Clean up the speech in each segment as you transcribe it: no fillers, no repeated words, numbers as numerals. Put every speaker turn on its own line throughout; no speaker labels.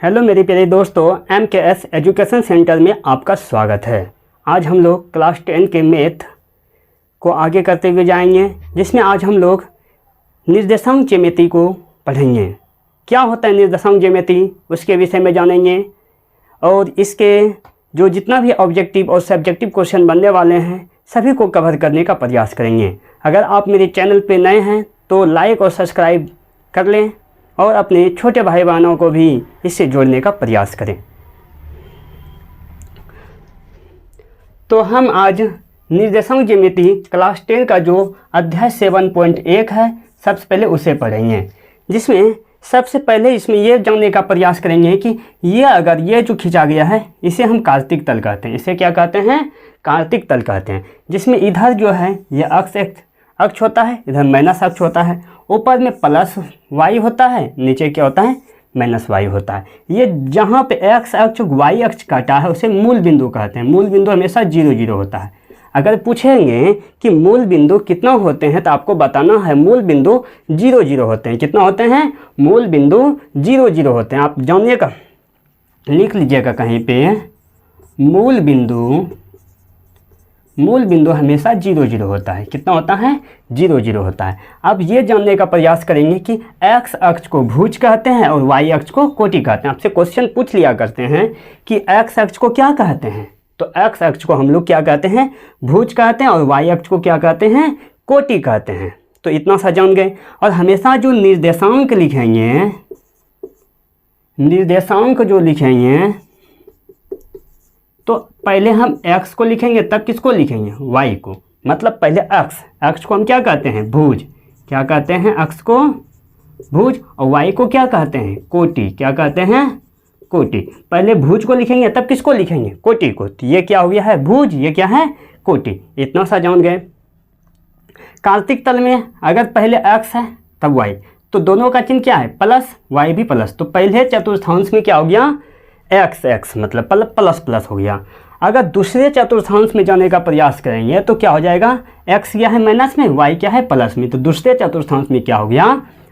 Hello मेरे प्यारे दोस्तों, MKS एजुकेशन सेंटर में आपका स्वागत है। आज हम लोग क्लास 10 के मैथ को आगे करते हुए जाएंगे, जिसमें आज हम लोग निर्देशांक ज्यामिति को पढ़ेंगे। क्या होता है निर्देशांक ज्यामिति, उसके विषय में जानेंगे और इसके जो जितना भी ऑब्जेक्टिव और सब्जेक्टिव क्वेश्चन बनने वाले हैं सभी को कवर करने का प्रयास करेंगे। अगर आप मेरे चैनल पर नए हैं तो लाइक और सब्सक्राइब कर लें और अपने छोटे भाई बहनों को भी इससे जोड़ने का प्रयास करें। तो हम आज निर्देशांक ज्यामिति क्लास 10 का जो अध्याय 7.1 है सबसे पहले उसे पढ़ेंगे, जिसमें सबसे पहले इसमें ये जानने का प्रयास करेंगे कि ये जो खींचा गया है इसे हम कार्तिक तल कहते हैं। इसे क्या कहते हैं? कार्तिक तल कहते हैं। जिसमें इधर जो है ये अक्ष होता है, इधर माइनस अक्ष होता है, ऊपर में प्लस वाई होता है, नीचे क्या होता है? माइनस वाई होता है। ये जहाँ पे एक्स अक्ष वाई अक्ष काटा है उसे मूल बिंदु कहते हैं। मूल बिंदु हमेशा 0 0 होता है। अगर पूछेंगे कि मूल बिंदु कितना होते हैं तो आपको बताना है मूल बिंदु 0 0 होते हैं। कितना होते हैं? मूल बिंदु 0 0 होते हैं। आप जानिएगा, लिख लीजिएगा कहीं पे, मूल बिंदु हमेशा 0 0 होता है। कितना होता है? 0 0 होता है। अब ये जानने का प्रयास करेंगे कि एक्स अक्ष को भुज कहते हैं और वाई अक्ष को कोटि कहते हैं। आपसे क्वेश्चन पूछ लिया करते हैं कि एक्स अक्ष को क्या कहते हैं, तो एक्स अक्ष को हम लोग क्या कहते हैं? भुज कहते हैं और वाई अक्ष को क्या कहते हैं? कोटि कहते हैं। तो इतना सा जान गए। और हमेशा जो निर्देशांक लिखेंगे तो पहले हम x को लिखेंगे, तब किसको लिखेंगे? y को। मतलब पहले अक्ष को हम क्या कहते हैं? भुज। क्या कहते हैं? अक्ष को भुज। और y को क्या कहते हैं? कोटि। क्या कहते हैं? कोटि। पहले भुज को लिखेंगे तब किसको लिखेंगे? कोटि को। तो ये क्या हो गया है? भुज। ये क्या है? कोटि। इतना सा जान गए। कार्तिक तल में अगर पहले x है तब y, तो दोनों का चिन्ह क्या है? प्लस, y भी प्लस। तो पहले चतुर्थांश में क्या हो गया? x मतलब प्लस हो गया। अगर दूसरे चतुर्थांश में जाने का प्रयास करेंगे तो क्या हो जाएगा? x क्या है माइनस में, y क्या है प्लस में। तो दूसरे चतुर्थांश में क्या हो गया?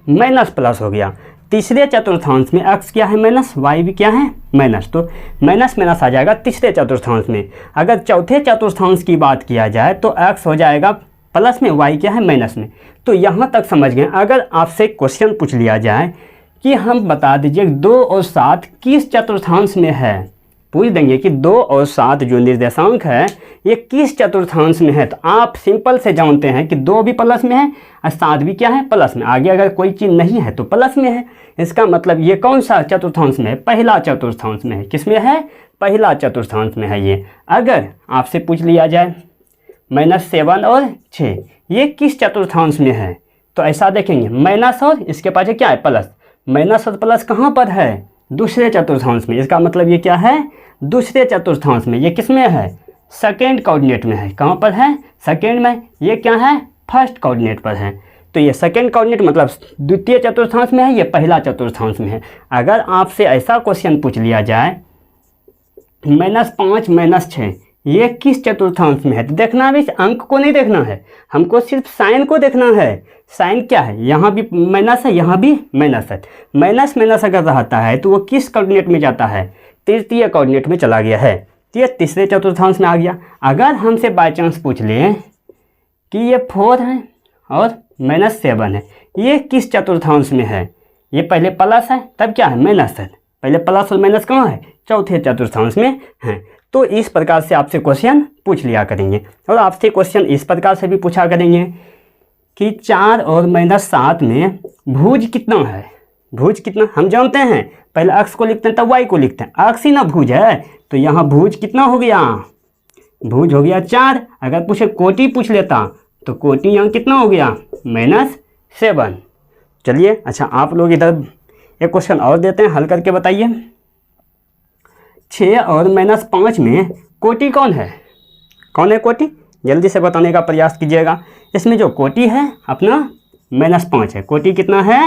माइनस प्लस हो गया। तीसरे चतुर्थांश में x क्या है माइनस, y भी क्या है माइनस। तो माइनस आ जाएगा तीसरे चतुर्थांश में। अगर चौथे चतुर्थांश की बात किया जाए तो x हो जाएगा प्लस में, y क्या है माइनस में। तो यहाँ तक समझ गए। अगर आपसे क्वेश्चन पूछ लिया जाए कि हम बता दीजिए 2 और 7 किस चतुर्थांश में है, पूछ देंगे कि 2 और 7 जो निर्देशांक है ये किस चतुर्थांश में है, तो आप सिंपल से जानते हैं कि 2 भी प्लस में है और 7 भी क्या है? प्लस में। आगे अगर कोई चीज़ नहीं है तो प्लस में है। इसका मतलब ये कौन सा चतुर्थांश में है? पहला चतुर्थांश में है। किस में है? पहला चतुर्थांश में है ये। अगर आपसे पूछ लिया जाए -7 और 6 ये किस चतुर्थांश में है, तो ऐसा देखेंगे माइनस और इसके पास क्या है? प्लस। माइनस और प्लस कहाँ पर है? दूसरे चतुर्थांश में। इसका मतलब ये क्या है? दूसरे चतुर्थांश में। ये किस में है? सेकेंड कोऑर्डिनेट में है। कहाँ पर है? सेकेंड में। ये क्या है? फर्स्ट कोऑर्डिनेट पर है। तो ये सेकेंड कोऑर्डिनेट मतलब द्वितीय चतुर्थांश में है, ये पहला चतुर्थांश में है। अगर आपसे ऐसा क्वेश्चन पूछ लिया जाए -5 -6 ये किस चतुर्थांश में है, तो देखना भी अंक को नहीं देखना है, हमको सिर्फ साइन को देखना है। साइन क्या है? यहाँ भी माइनस है, यहाँ भी माइनस है। माइनस अगर रहता है तो वो किस कोऑर्डिनेट में जाता है? तृतीय कोऑर्डिनेट में चला गया है। तो ये तीसरे चतुर्थांश में आ गया। अगर हमसे बाय चांस पूछ लें कि ये 4 है और -7 है, ये किस चतुर्थांश में है? ये पहले प्लस है तब क्या है? माइनस है। पहले प्लस और माइनस कहाँ है? चौथे चतुर्थांश में है। तो इस प्रकार से आपसे क्वेश्चन पूछ लिया करेंगे। और आपसे क्वेश्चन इस प्रकार से भी पूछा करेंगे कि 4 और -7 में भुज कितना है? भुज कितना हम जानते हैं, पहले अक्ष को लिखते हैं तब y को लिखते हैं। अक्ष ही ना भुज है, तो यहाँ भुज कितना हो गया? भुज हो गया 4। अगर पूछे कोटि पूछ लेता तो कोटि यहाँ कितना हो गया? -7। चलिए अच्छा, आप लोग इधर एक क्वेश्चन और देते हैं, हल करके बताइए। 6 और -5 में कोटि कौन है? कौन है कोटि? जल्दी से बताने का प्रयास कीजिएगा। इसमें जो कोटि है अपना -5 है। कोटि कितना है?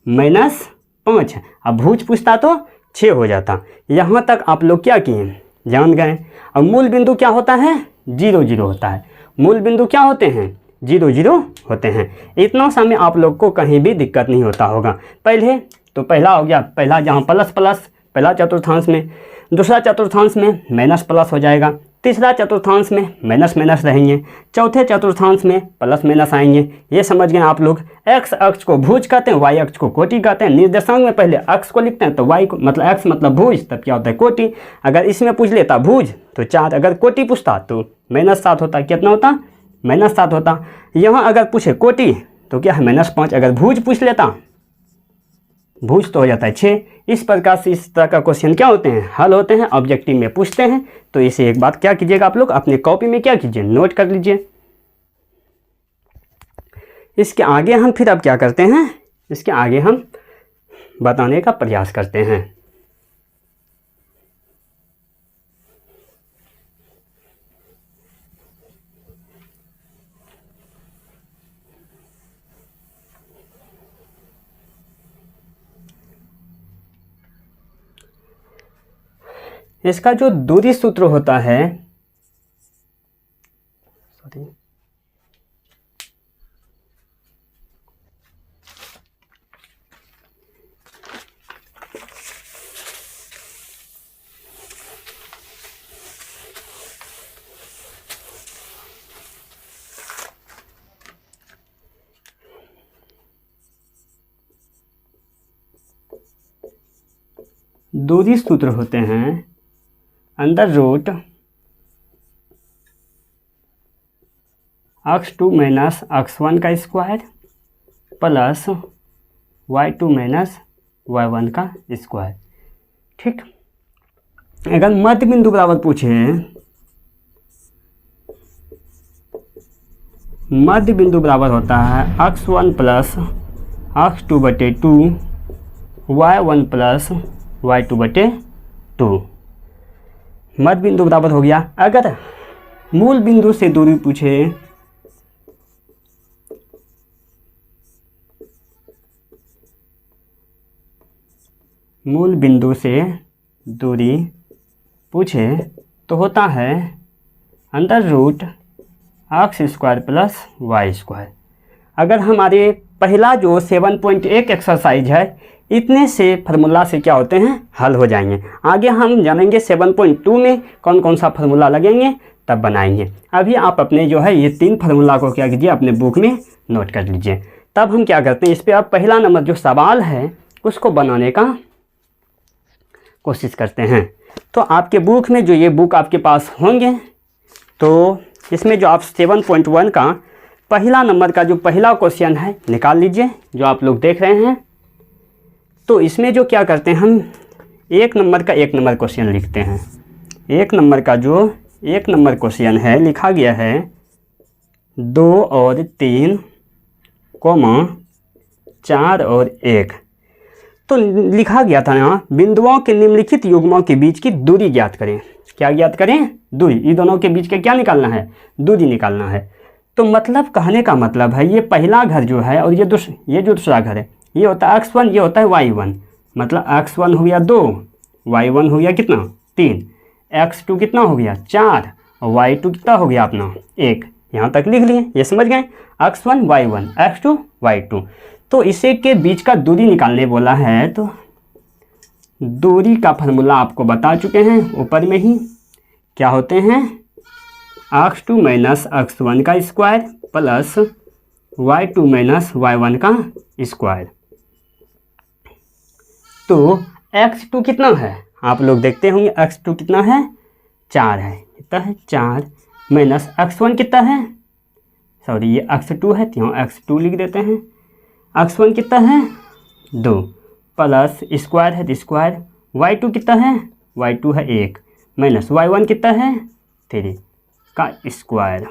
-5 है। अब भुज पूछता तो 6 हो जाता। यहाँ तक आप लोग क्या किए? जान गए। अब मूल बिंदु क्या होता है? 0 0 होता है। मूल बिंदु क्या होते हैं? 0 0 होते हैं। इतना सा में आप लोग को कहीं भी दिक्कत नहीं होता होगा। पहले तो पहला हो गया, पहला जहाँ प्लस प्लस पहला चतुर्थांश में, दूसरा चतुर्थांश में माइनस प्लस हो जाएगा, तीसरा चतुर्थांश में माइनस माइनस रहेंगे, चौथे चतुर्थांश में प्लस माइनस आएंगे। ये समझ गए आप लोग। एक्स अक्ष को भुज कहते हैं, वाई अक्ष को कोटि कहते हैं। निर्देशांक में पहले अक्ष को लिखते हैं तो वाई को मतलब एक्स मतलब भुज, तब क्या होता है कोटि। अगर इसमें पूछ लेता भुज तो 4, अगर कोटि पूछता तो -7 होता। कितना होता? -7 होता। यहाँ अगर पूछे कोटि तो क्या है -5। अगर भुज पूछ लेता भुज तो हो जाता है 6। इस प्रकार से इस तरह का क्वेश्चन क्या होते हैं, हल होते हैं, ऑब्जेक्टिव में पूछते हैं। तो इसे एक बात क्या कीजिएगा आप लोग अपने कॉपी में क्या कीजिए, नोट कर लीजिए। इसके आगे हम फिर अब क्या करते हैं, इसके आगे हम बताने का प्रयास करते हैं। इसका जो दूरी सूत्र होता है, दूरी सूत्र होते हैं under root x2 minus x1 का square plus y2 minus y1 का स्क्वायर। ठीक, अगर मध्य बिंदु बराबर पूछे, मध्य बिंदु बराबर होता है x1 प्लस x2 बटे 2 y1 प्लस y2 बटे 2। मध्य बिंदु बराबर हो गया। अगर मूल बिंदु से दूरी पूछे, मूल बिंदु से दूरी पूछे तो होता है under root x square plus y square. अगर हमारे पहला जो 7.1 एक्सरसाइज है, इतने से फार्मूला से क्या होते हैं, हल हो जाएंगे। आगे हम जानेंगे 7.2 में कौन कौन सा फार्मूला लगेंगे, तब बनाएंगे। अभी आप अपने जो है ये 3 फार्मूला को क्या कीजिए, अपने बुक में नोट कर लीजिए। तब हम क्या करते हैं, इस पर आप पहला नंबर जो सवाल है उसको बनाने का कोशिश करते हैं। तो आपके बुक में जो ये बुक आपके पास होंगे, तो इसमें जो आप 7.1 का पहला नंबर का जो पहला क्वेश्चन है निकाल लीजिए, जो आप लोग देख रहे हैं। तो इसमें जो क्या करते हैं, हम 1 नंबर का 1 नंबर क्वेश्चन लिखते हैं। 1 नंबर का जो 1 नंबर क्वेश्चन है लिखा गया है 2 और 3, 4 और 1। तो लिखा गया था यहाँ बिंदुओं के निम्नलिखित युग्मों के बीच की दूरी ज्ञात करें। क्या ज्ञात करें, दूरी। इन दोनों के बीच का क्या निकालना है, दूरी निकालना है। तो मतलब कहने का मतलब है, ये पहला घर जो है और ये जो दूसरा घर है, ये होता है x1, ये होता है y1। मतलब x1 हो गया 2, y1 हो गया कितना 3, x2 कितना हो गया 4 और y2 कितना हो गया अपना 1। यहाँ तक लिख लिए, ये समझ गए, x1 y1 x2 y2। तो इसे के बीच का दूरी निकालने बोला है। तो दूरी का फार्मूला आपको बता चुके हैं ऊपर में ही, क्या होते हैं x2 माइनस x1 का square plus y2 minus y1 का स्क्वायर। तो x2 कितना है, आप लोग देखते होंगे x2 कितना है 4 है, कितना है 4 माइनस x1 कितना है, सॉरी ये x2 है तो यहाँ x2 लिख देते हैं। x1 कितना है 2 प्लस स्क्वायर है तो स्क्वायर, y2 कितना है, y2 है 1 माइनस y1 कितना है 3 का स्क्वायर।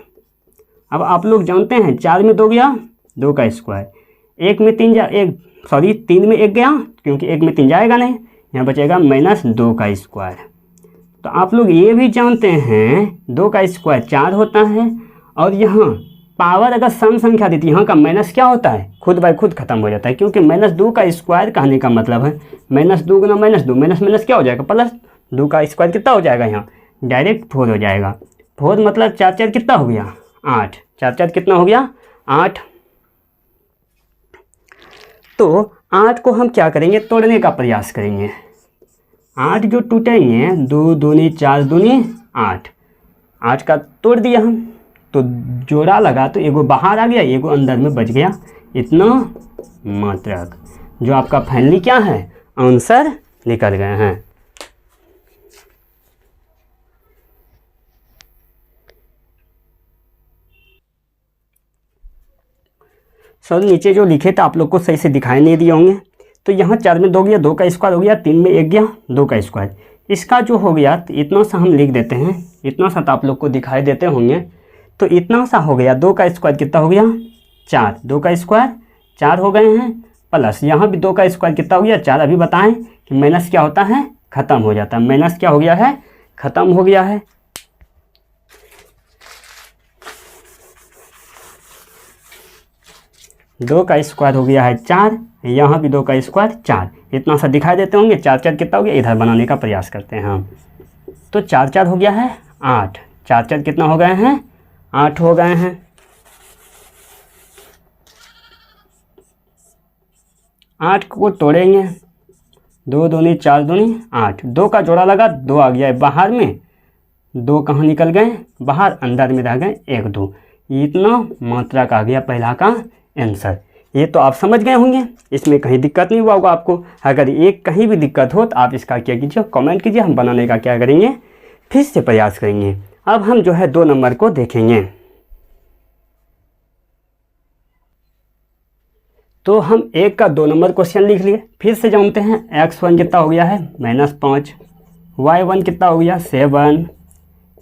अब आप लोग जानते हैं 4 में 2 गया 2 का स्क्वायर, 1 में 3 3 में 1 गया क्योंकि 1 में 3 जाएगा नहीं, यहाँ बचेगा -2 का स्क्वायर। तो आप लोग ये भी जानते हैं 2 का स्क्वायर 4 होता है, और यहाँ पावर अगर सम संख्या देती है, यहाँ का माइनस क्या होता है, खुद बाय खुद खत्म हो जाता है, क्योंकि -2 का स्क्वायर कहने का मतलब है -2 गुना -2, माइनस क्या हो जाएगा +2 का स्क्वायर कितना हो जाएगा, यहाँ डायरेक्ट 4 हो जाएगा। 4 मतलब 4 4 कितना हो गया 8, 4 4 कितना हो गया 8। तो 8 को हम क्या करेंगे, तोड़ने का प्रयास करेंगे। 8 जो टूटेंगे, 2 दूनी 4 दूनी 8, 8 का तोड़ दिया हम, तो जोड़ा लगा तो एगो बाहर आ गया, एगो अंदर में बच गया, इतना मात्रक। जो आपका फाइनली क्या है, आंसर निकल गए हैं। सर नीचे जो लिखे थे आप लोग को सही से दिखाई नहीं दिए होंगे। तो यहाँ 4 में 2 गया, 2 का स्क्वायर हो गया, 3 में 1 गया, 2 का स्क्वायर। इसका जो हो गया तो इतना सा हम लिख देते हैं, इतना सा तो आप लोग को दिखाई देते होंगे। तो इतना सा हो गया, 2 का स्क्वायर कितना हो गया, 4, 2 का स्क्वायर 4 हो गए हैं, प्लस यहाँ भी 2 का स्क्वायर कितना हो गया, 4। अभी बताएं कि माइनस क्या होता है, ख़त्म हो जाता है। माइनस क्या हो गया है, ख़त्म हो गया है। दो का स्क्वायर हो गया है 4, यहाँ भी 2 का स्क्वायर 4, इतना सा दिखाई देते होंगे। 4 4 कितना हो गया, इधर बनाने का प्रयास करते हैं हम। तो 4 4 हो गया है 8, 4 4 कितना हो गए हैं, 8 हो गए हैं। 8 को तोड़ेंगे, 2 दूनी 4 दूनी 8, 2 का जोड़ा लगा, 2 आ गया है बाहर में, 2 कहाँ निकल गए बाहर, अंदर में रह गए 1 2, इतना मात्रा का आ गया पहला का आंसर। ये तो आप समझ गए होंगे, इसमें कहीं दिक्कत नहीं हुआ होगा आपको। अगर एक कहीं भी दिक्कत हो तो आप इसका क्या कीजिए, कमेंट कीजिए, हम बनाने का क्या करेंगे, फिर से प्रयास करेंगे। अब हम जो है 2 नंबर को देखेंगे। तो हम 1 का 2 नंबर क्वेश्चन लिख लिए, फिर से जानते हैं। x1 कितना हो गया है -5, y1 कितना हो गया 7,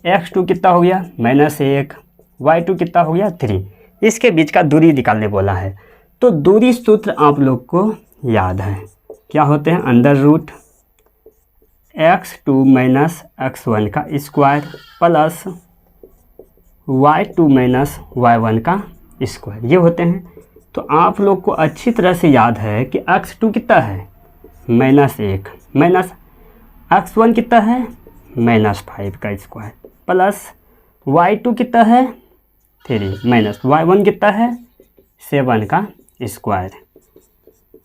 x2 कितना हो गया -1, y2 कितना हो गया 3। इसके बीच का दूरी निकालने बोला है। तो दूरी सूत्र आप लोग को याद है, क्या होते हैं, under root x2 minus x1 का square plus y2 minus y1 का स्क्वायर, ये होते हैं। तो आप लोग को अच्छी तरह से याद है कि x2 कितना है -1, माइनस x1 कितना है -5 का स्क्वायर, प्लस y2 कितना है 3, माइनस y1 कितना है 7 का स्क्वायर।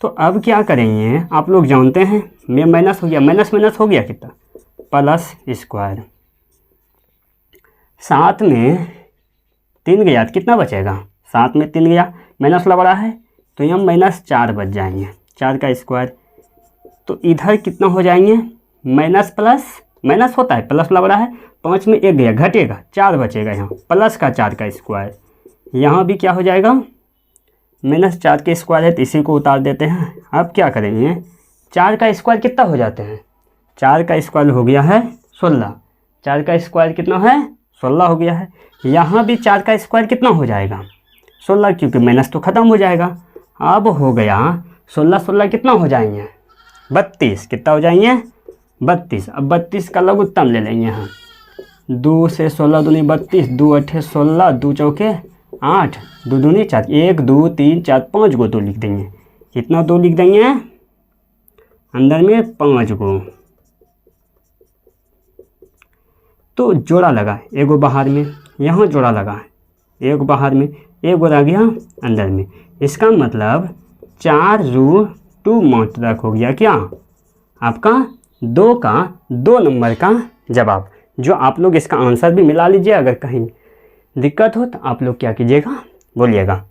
तो अब क्या करेंगे, आप लोग जानते हैं, में माइनस हो गया, माइनस माइनस हो गया कितना, प्लस स्क्वायर, साथ में 3 गया तो कितना बचेगा, 7 में 3 गया, माइनस लग रहा है तो यहाँ -4 बच जाएंगे, 4 का स्क्वायर। तो इधर कितना हो जाएंगे, माइनस प्लस, माइनस होता है प्लस लग रहा है, 5 में 1 गया घटेगा, 4 बचेगा यहाँ, प्लस का 4 का स्क्वायर। यहाँ भी क्या हो जाएगा, -4 के स्क्वायर है तो इसी को उतार देते हैं। अब क्या करेंगे, 4 का स्क्वायर कितना हो जाते हैं, 4 का स्क्वायर हो गया है 16, 4 का स्क्वायर कितना है 16 हो गया है। यहाँ भी 4 का स्क्वायर कितना हो जाएगा 16, क्योंकि माइनस तो ख़त्म हो जाएगा। अब हो गया 16 16 कितना हो जाएंगे 32, कितना हो जाएंगे 32। अब 32 का लघुत्तम ले लेंगे यहाँ, 2 से 16 दूनी 32, 2 8 16, 2 चौके 8, 2 दूनी 4, 1 2 3 4 5 गो 2 लिख देंगे, कितना 2 लिख देंगे अंदर में 5 गो। तो जोड़ा लगा, एगो बाहर में, यहाँ जोड़ा लगा, एक बाहर में, एक रह गया अंदर में। इसका मतलब 4√2 मात्रक हो गया क्या आपका 2 का 2 नंबर का जवाब। जो आप लोग इसका आंसर भी मिला लीजिए, अगर कहीं दिक्कत हो तो आप लोग क्या कीजिएगा बोलिएगा।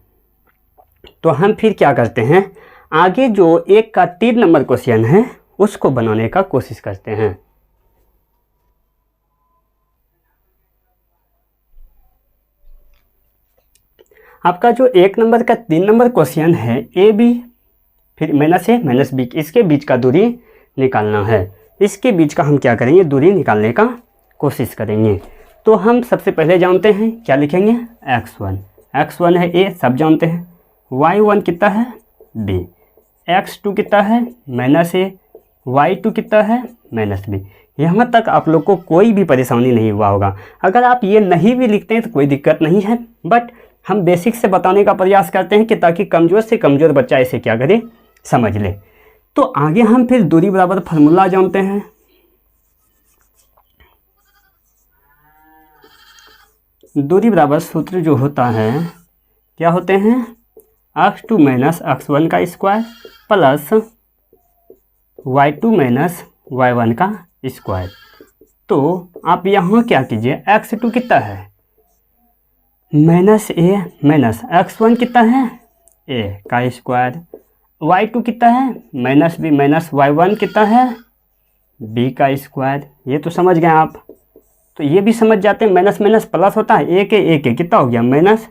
तो हम फिर क्या करते हैं, आगे जो 1 का 3 नंबर क्वेश्चन है उसको बनाने का कोशिश करते हैं। आपका जो 1 नंबर का 3 नंबर क्वेश्चन है, ए बी फिर -a -b, इसके बीच का दूरी निकालना है। इसके बीच का हम क्या करेंगे, दूरी निकालने का कोशिश करेंगे। तो हम सबसे पहले जानते हैं, क्या लिखेंगे, x1 है a, सब जानते हैं। y1 कितना है b, x2 कितना है -a, y2 कितना है -b। यहाँ तक आप लोग को कोई भी परेशानी नहीं हुआ होगा। अगर आप ये नहीं भी लिखते हैं तो कोई दिक्कत नहीं है, बट हम बेसिक से बताने का प्रयास करते हैं कि ताकि कमज़ोर से कमज़ोर बच्चा इसे क्या करे, समझ ले। तो आगे हम फिर दूरी बराबर फार्मूला जानते हैं। दूरी बराबर सूत्र जो होता है, क्या होते हैं, x2 माइनस x1 का square plus y2 minus y1 का स्क्वायर। तो आप यहाँ क्या कीजिए, x2 कितना है माइनस ए माइनस x1 कितना है ए का स्क्वायर, y2 कितना है माइनस बी माइनस y1 कितना है बी का स्क्वायर। ये तो समझ गए आप। तो ये भी समझ जाते हैं, माइनस माइनस प्लस होता है, ए के कितना हो गया माइनस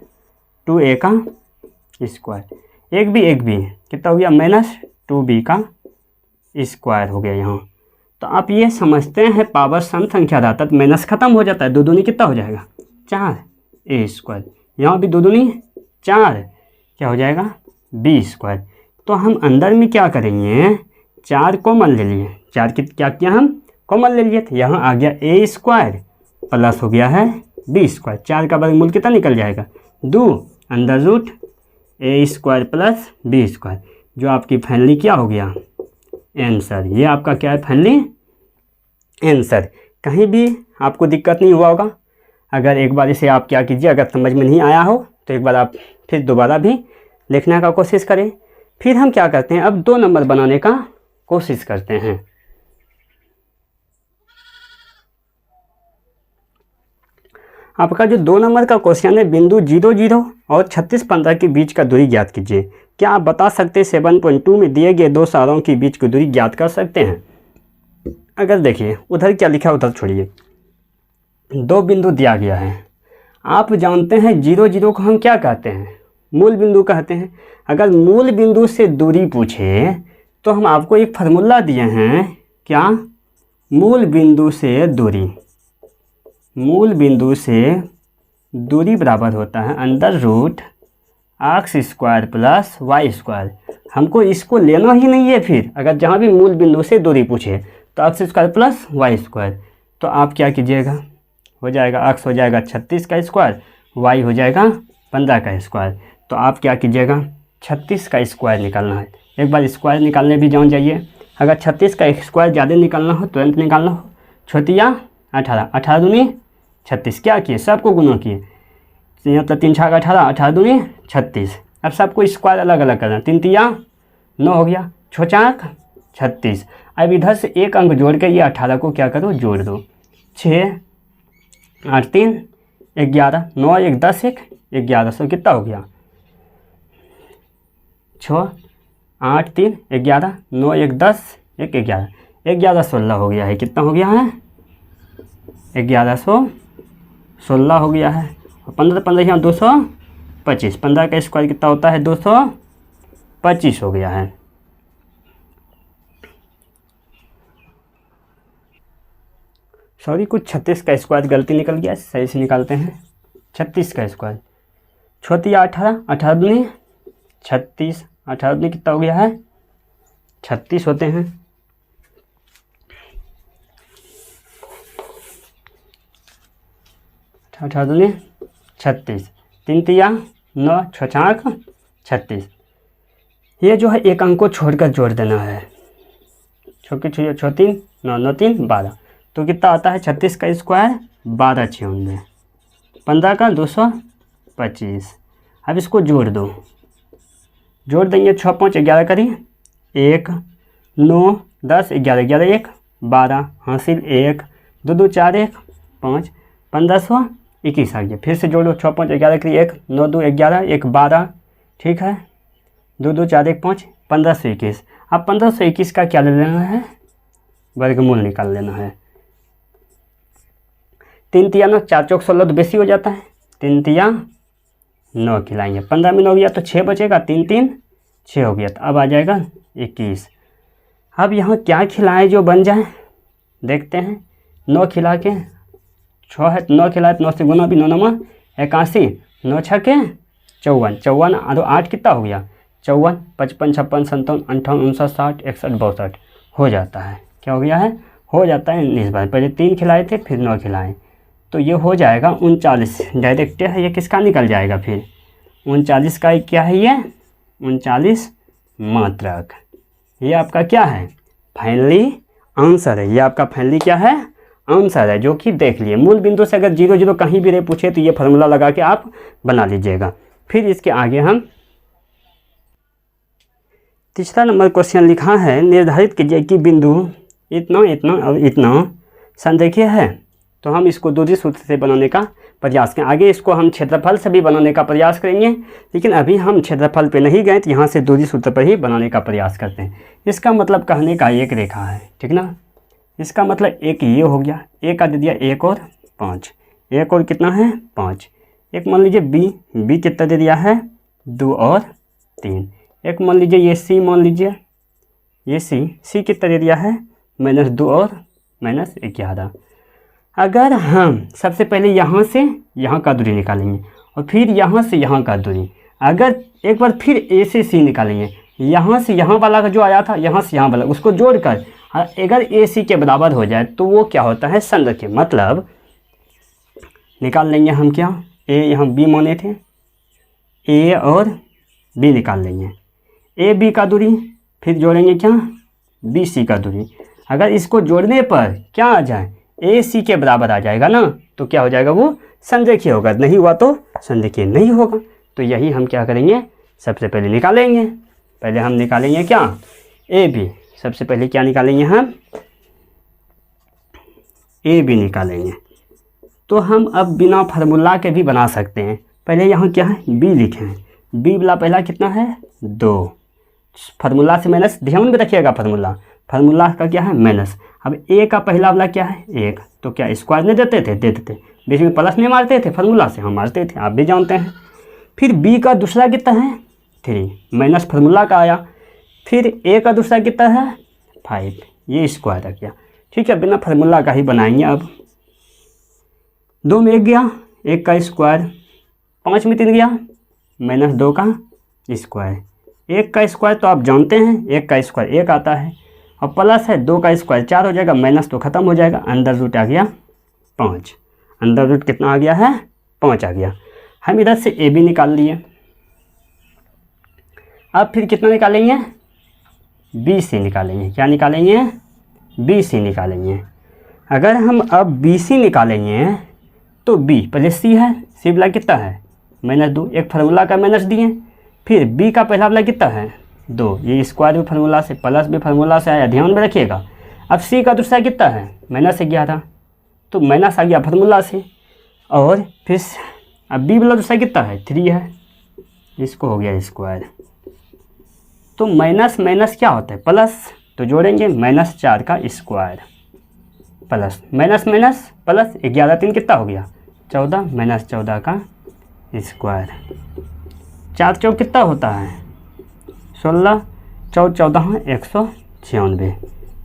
2a का स्क्वायर, एक भी कितना हो गया माइनस 2b का स्क्वायर हो गया यहाँ। तो आप ये समझते हैं पावर सम संख्या रहता तो माइनस खत्म हो जाता है, दो दूनी कितना हो जाएगा 4a स्क्वायर, यहाँ भी दो दूनी 4 क्या हो जाएगा b स्क्वायर। तो हम अंदर में क्या करेंगे, 4 कॉमन ले लिए, 4 की क्या किया हम कॉमन ले लिए, तो यहाँ आ गया a स्क्वायर प्लस हो गया है b स्क्वायर, 4 का वर्गमूल कितना निकल जाएगा 2 under root a square plus b square, जो आपकी फाइनली क्या हो गया आंसर। ये आपका क्या है फाइनली आंसर। कहीं भी आपको दिक्कत नहीं हुआ होगा। अगर एक बार इसे आप क्या कीजिए, अगर समझ में नहीं आया हो तो एक बार आप फिर दोबारा भी लिखने का कोशिश करें। फिर हम क्या करते हैं, अब 2 नंबर बनाने का कोशिश करते हैं। आपका जो 2 नंबर का क्वेश्चन है, बिंदु 0 0 और 36 15 के बीच का दूरी ज्ञात कीजिए। क्या आप बता सकते हैं 7.2 में दिए गए 2 शहरों के बीच की दूरी ज्ञात कर सकते हैं। अगर देखिए उधर क्या लिखा है उधर छोड़िए, 2 बिंदु दिया गया है। आप जानते हैं 0 0 को हम क्या कहते हैं, मूल बिंदु कहते हैं। अगर मूल बिंदु से दूरी पूछे तो हम आपको एक फार्मूला दिए हैं, क्या मूल बिंदु से दूरी, मूल बिंदु से दूरी बराबर होता है under root x square plus y square. हमको इसको लेना ही नहीं है। फिर अगर जहाँ भी मूल बिंदु से दूरी पूछे तो x square plus y square, तो आप क्या कीजिएगा, हो जाएगा एक्स हो जाएगा 36 का स्क्वायर, वाई हो जाएगा 15 का स्क्वायर। तो आप क्या कीजिएगा 36 का स्क्वायर निकालना है। एक बार स्क्वायर निकालने भी जान जाइए। अगर 36 का स्क्वायर ज़्यादा निकालना हो, तुरंत निकालना हो, छोटिया 18, 18 दूनी 36, क्या किए सबको गुना किए, मतलब 3 छाग 18, 18 दूनी 36। अब सबको स्क्वायर अलग अलग करना, 3 तिया 9 हो गया, 6 चाक 36। अब इधर से एक अंक जोड़ के ये 18 को क्या करो जोड़ दो, 6 8 3 11, 9 1 10 1 1100 कितना हो गया 6 8 3 11, 9 1 10 1 11, 1116 हो गया है। कितना हो गया है 1116 हो गया है। 15 15 यहाँ 225, 15 का स्क्वायर कितना होता है 225 हो गया है। सॉरी, कुछ 36 का स्क्वायर गलती निकल गया, सही से निकालते हैं। 36 का स्क्वायर, छोटिया 18, 18 दूनी 36, 18 दूनी कितना हो गया है 36 होते हैं। 18 दूनी 36, 3 तिया 9, 6 चाक 36। ये जो है एक अंक को छोड़कर जोड़ देना है, छोटी 3 9 9 3 12, तो कितना आता है 36 का स्क्वायर 12 96, 15 का 225। अब इसको जोड़ दो, जोड़ देंगे 6 5 11 करिए, 1 9 10 11 11 1 12 हासिल 1 2 2 4 1 5 1521 आ गया। फिर से जोड़ो 6 5 11 करिए, 1 9 2 11 1 12, ठीक है, 2 2 4 1 5 1521। अब 1521 का क्या ले लेना है, वर्गमूल निकाल लेना है। 3 तिया 9, 4 चौक 16 तो बेसी हो जाता है, 3 तिया 9 खिलाएंगे, 15 में 9 गया तो 6 बचेगा, 3 3 6 हो गया, तो अब आ जाएगा 21। अब यहाँ क्या खिलाएं जो बन जाए, देखते हैं। 9 खिला के 6 है, 9 खिलाए तो 9 से गुना भी, 9 9 81, 9 6 के 54, 54 और 8 कितना हो गया 54, 55 56 57 58 59 60 61 62 हो जाता है। क्या हो गया है, हो जाता है 19 बार। पहले 3 खिलाए थे फिर 9 खिलाए, तो ये हो जाएगा 39। डायरेक्ट है, ये किसका निकल जाएगा फिर 39 का क्या है, ये 39 मात्रक। ये आपका क्या है फाइनली आंसर है। ये आपका फाइनली क्या है आंसर है, जो कि देख लिए। मूल बिंदु से अगर 0 0 कहीं भी रहे पूछे तो ये फार्मूला लगा के आप बना लीजिएगा। फिर इसके आगे हम तीसरा नंबर क्वेश्चन लिखा है, निर्धारित कीजिए कि बिंदु इतना इतना और इतना संरेखीय है। तो हम इसको दूरी सूत्र से बनाने का प्रयास करें। आगे इसको हम क्षेत्रफल से भी बनाने का प्रयास करेंगे, लेकिन अभी हम क्षेत्रफल पे नहीं गए, तो यहाँ से दूरी सूत्र पर ही बनाने का प्रयास करते हैं। इसका मतलब कहने का एक रेखा है, ठीक ना। इसका मतलब एक ये हो गया, एक का दे दिया 1 और 5, 1 और कितना है 5। एक मान लीजिए बी कितना दे दिया है 2 और 3। एक मान लीजिए ये सी, मान लीजिए ये सी कितना दे दिया है -2 और -11। अगर हम सबसे पहले यहाँ से यहाँ का दूरी निकालेंगे और फिर यहाँ से यहाँ का दूरी, अगर एक बार फिर ए से सी निकालेंगे, यहाँ से यहाँ वाला का जो आया था यहाँ से यहाँ वाला उसको जोड़कर अगर ए सी के बराबर हो जाए तो वो क्या होता है संरेखीय। मतलब निकाल लेंगे हम क्या, ए यहाँ बी माने थे, ए और बी निकाल लेंगे, ए बी का दूरी, फिर जोड़ेंगे क्या बी सी का दूरी। अगर इसको जोड़ने पर क्या आ जाए ए सी के बराबर आ जाएगा ना, तो क्या हो जाएगा वो संरेखीय होगा, नहीं हुआ तो संरेखीय नहीं होगा। तो यही हम क्या करेंगे, सबसे पहले निकालेंगे, पहले हम निकालेंगे क्या ए बी। सबसे पहले क्या निकालेंगे हम ए बी निकालेंगे। तो हम अब बिना फार्मूला के भी बना सकते हैं। पहले यहाँ क्या है बी लिखे हैं, बी वाला पहला कितना है 2, फार्मूला से माइनस, ध्यान में रखिएगा फार्मूला का क्या है माइनस। अब ए का पहला वाला क्या है 1, तो क्या स्क्वायर नहीं देते थे, देते थे, बीच में प्लस नहीं मारते थे फार्मूला से, हम मारते थे, आप भी जानते हैं। फिर बी का दूसरा कितना है 3 माइनस फार्मूला का आया, फिर ए का दूसरा कितना है 5, ये स्क्वायर रख गया। ठीक है, बिना फार्मूला का ही बनाएंगे। अब 2 में 1 गया, 1 का स्क्वायर, 5 में 3 गया -2 का स्क्वायर, 1 का स्क्वायर तो आप जानते हैं 1 का स्क्वायर 1 आता है, और प्लस है 2 का स्क्वायर 4 हो जाएगा, माइनस तो ख़त्म हो जाएगा, अंदर रूट आ गया 5, अंदर रूट कितना आ गया है 5 आ गया। हम इधर से ए बी निकाल लिए। अब फिर कितना निकालेंगे बी सी निकालेंगे। क्या निकालेंगे बी सी निकालेंगे। अगर हम अब बी सी निकालेंगे तो बी पहले सी है, सी वाला कितना है -2, एक फार्मूला का माइनस दिए, फिर बी का पहला वाला कितना है 2, ये स्क्वायर भी फार्मूला से प्लस भी फार्मूला से आया, ध्यान में रखिएगा। अब सी का दूसरा कितना है -11, तो माइनस आ गया फार्मूला से, और फिर अब बी वाला दूसरा कितना है 3 है, इसको हो गया स्क्वायर। तो माइनस माइनस क्या होता है प्लस, तो जोड़ेंगे -4 का square plus minus minus plus 11 3 कितना हो गया 14, -14 का स्क्वायर। 4 चौक कितना होता है 16, 4 14 196।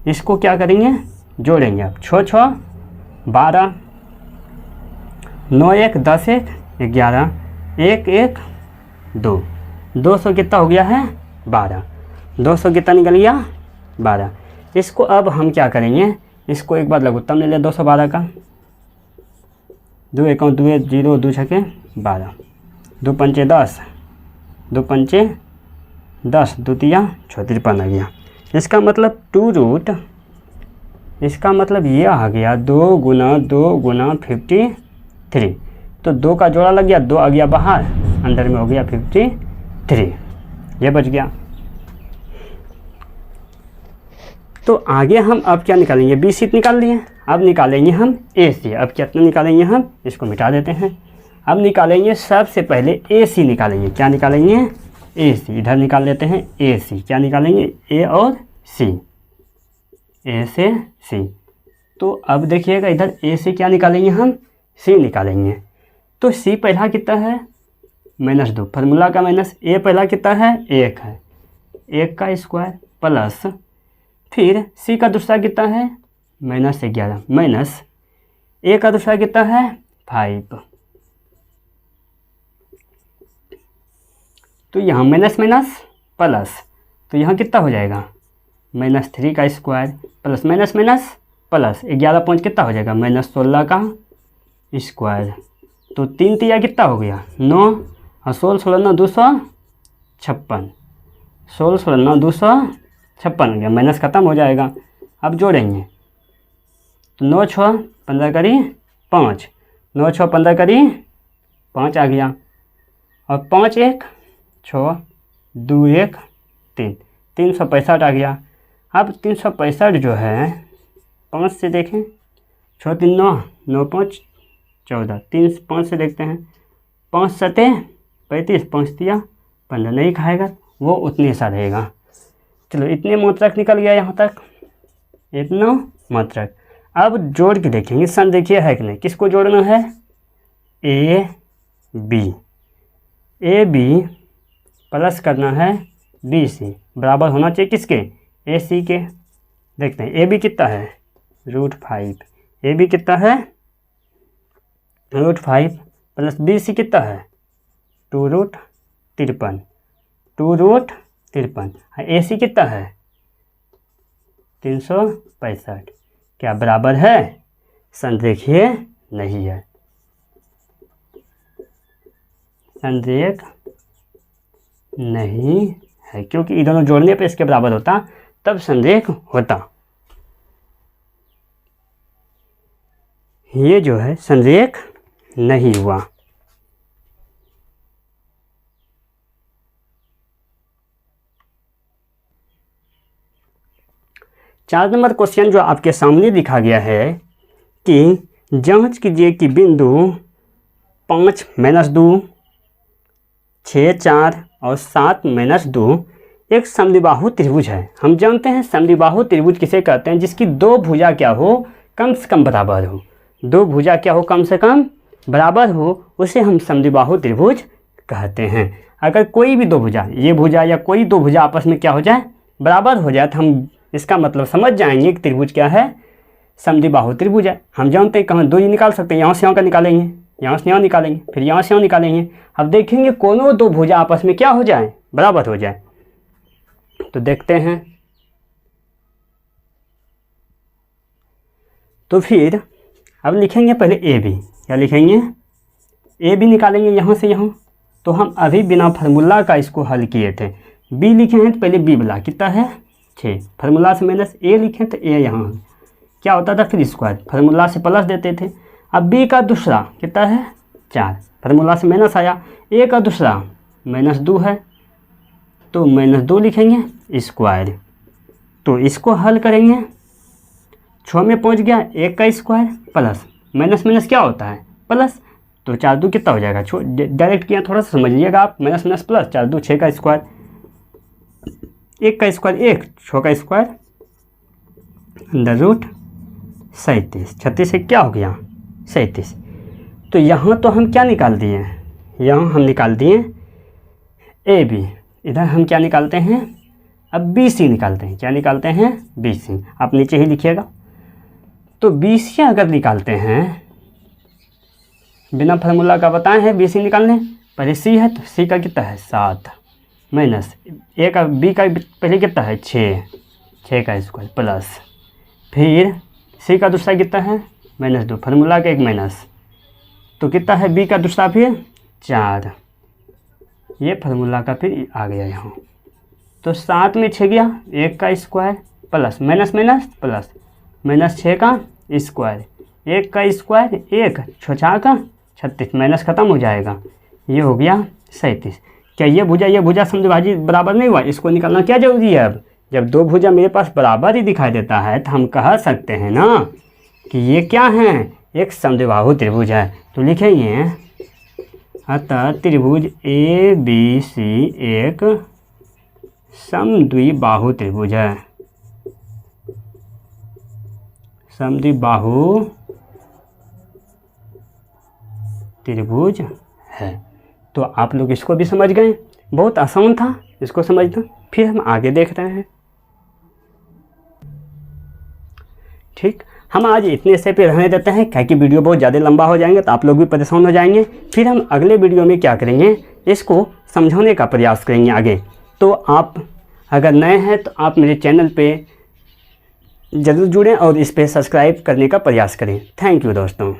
इसको क्या करेंगे जोड़ेंगे। अब 6 6 12, 9 1 10 1 11, 1 1 2, 200 कितना हो गया है 12, 200 कितना निकल गया 12। इसको अब हम क्या करेंगे, इसको एक बार लघुत्तम ले लें 212 का, 2 1 2 0 2 6 12, 2 5 10, 2 5 10, 2 3 53 आ गया। इसका मतलब 2 रूट, इसका मतलब ये आ गया 2 गुना 2 गुना 53। तो 2 का जोड़ा लग गया, 2 आ गया बाहर, अंदर में हो गया 53, ये बच गया। तो आगे हम अब क्या निकालेंगे बी सी निकाल लिए, अब निकालेंगे हम ए सी। अब कितना निकालेंगे हम, इसको मिटा देते हैं। अब निकालेंगे सबसे पहले ए सी निकालेंगे। क्या निकालेंगे ए सी, इधर निकाल लेते हैं ए सी। क्या निकालेंगे ए और सी, ए से सी। तो अब देखिएगा इधर ए से क्या निकालेंगे हम सी निकालेंगे। तो सी पहला कितना है -2, फार्मूला का माइनस, ए पहला कितना है 1 है, 1 का स्क्वायर प्लस, फिर सी का दूसरा कितना है -11 माइनस, ए का दूसरा कितना है 5। तो यहाँ माइनस माइनस प्लस, तो यहाँ कितना हो जाएगा -3 का square plus minus minus plus 11 5 कितना हो जाएगा -16 का स्क्वायर। तो 3 3 कितना हो गया 9, और 16 16 9 256, 16 16 9 256 हो गया, माइनस ख़त्म हो जाएगा। अब जोड़ेंगे तो 9 6 15 करी 5, 9 6 15 करी 5 आ गया, और 5 1 6 2 1 3, 365 आ गया। अब 365 जो है 5 से देखें, 6 3 9, 9 5 14, 3 5 से देखते हैं, 5 7 35, 5 3 15, नहीं खाएगा वो उतने सा रहेगा। चलो इतने मात्रक निकल गया यहाँ तक, इतना मात्रक। अब जोड़ के देखेंगे सन देखिए है कि नहीं, किसको जोड़ना है, ए बी प्लस करना है बी सी, बराबर होना चाहिए किसके, ए सी के। देखते हैं ए बी कितना है, √5, ए बी कितना है √5 प्लस बी सी कितना है 2√53, 2√53, ए सी कितना है 365, क्या बराबर है, संरेखीय नहीं है, संरेख नहीं है, क्योंकि ये दोनों जोड़ने पे इसके बराबर होता तब संरेख होता। ये जो है संरेख नहीं हुआ। चार नंबर क्वेश्चन जो आपके सामने दिखा गया है कि जांच कीजिए कि बिंदु 5 - 2, 6 4 और 7 - 2 एक समद्विबाहु त्रिभुज है। हम जानते हैं समद्विबाहु त्रिभुज किसे कहते हैं, जिसकी दो भुजा क्या हो, कम से कम बराबर हो, दो भुजा क्या हो, कम से कम बराबर हो, उसे हम समद्विबाहु त्रिभुज कहते हैं। अगर कोई भी दो भुजा, ये भुजा या कोई दो भुजा आपस में क्या हो जाए, बराबर हो जाए, तो हम इसका मतलब समझ जाएंगे कि त्रिभुज क्या है, समद्विबाहु त्रिभुज है। हम जानते हैं कि हम दो ही निकाल सकते हैं, यहाँ से यहाँ का निकालेंगे, यहाँ से यहाँ निकालेंगे, फिर यहाँ से यहाँ निकालेंगे। अब देखेंगे कोनो दो भुजा आपस में क्या हो जाए, बराबर हो जाए। तो देखते हैं, तो फिर अब लिखेंगे पहले ए बी, क्या लिखेंगे, ए बी निकालेंगे यहाँ से यहाँ। तो हम अभी बिना फार्मूला का इसको हल किए थे, बी लिखे हैं तो पहले बी वाला कितना है 6, फार्मूला से माइनस ए लिखे तो ए यहाँ क्या होता था फिर स्क्वायर, फार्मूला से प्लस देते थे। अब बी का दूसरा कितना है 4, फार्मूला से माइनस आया, ए का दूसरा -2 है तो -2 लिखेंगे स्क्वायर। तो इसको हल करेंगे, 6 में पहुंच गया 1 का स्क्वायर प्लस माइनस माइनस क्या होता है प्लस, तो 4 2 कितना हो जाएगा, डायरेक्ट किया थोड़ा सा समझिएगा आप, माइनस माइनस प्लस, 4 2 6 का स्क्वायर, 1 का स्क्वायर 1, 6 का स्क्वायर √37, 36 से क्या हो गया 37। तो यहाँ तो हम क्या निकाल दिए, यहाँ हम निकाल दिए ए बी, इधर हम क्या निकालते हैं, अब बी सी निकालते हैं, क्या निकालते हैं बी सी, आप नीचे ही लिखिएगा। तो बी सी अगर निकालते हैं, बिना फार्मूला का बताए हैं बी सी निकालने, पहले सी है तो सी का कितना है 7 माइनस ए का, बी का पहले कितना है 6 का स्क्वायर प्लस, फिर सी का दूसरा कितना है -2, फार्मूला का एक माइनस, तो कितना है बी का दूसरा फिर 4, ये फार्मूला का फिर आ गया यहाँ। तो 7 में 6 गया, 1 का square plus minus minus plus -6 का स्क्वायर, 1 का स्क्वायर 1, 6 का 36, माइनस खत्म हो जाएगा, ये हो गया 37। क्या ये भुजा समद्विभाजी बराबर नहीं हुआ, इसको निकालना क्या जरूरी है। अब जब दो भुजा मेरे पास बराबर ही दिखाई देता है तो हम कह सकते हैं ना कि ये क्या है, एक समद्विबाहु त्रिभुज है। तो लिखेंगे अतः त्रिभुज ए बी सी एक समद्विबाहु त्रिभुज है, समद्विबाहु त्रिभुज है। तो आप लोग इसको भी समझ गए, बहुत आसान था इसको समझना। फिर हम आगे देख रहे हैं, ठीक। हम आज इतने से पे रहने देते हैं, क्या कि वीडियो बहुत ज़्यादा लंबा हो जाएंगे तो आप लोग भी परेशान हो जाएंगे। फिर हम अगले वीडियो में क्या करेंगे, इसको समझाने का प्रयास करेंगे आगे। तो आप अगर नए हैं तो आप मेरे चैनल पे ज़रूर जुड़ें और इस पे सब्सक्राइब करने का प्रयास करें। थैंक यू दोस्तों।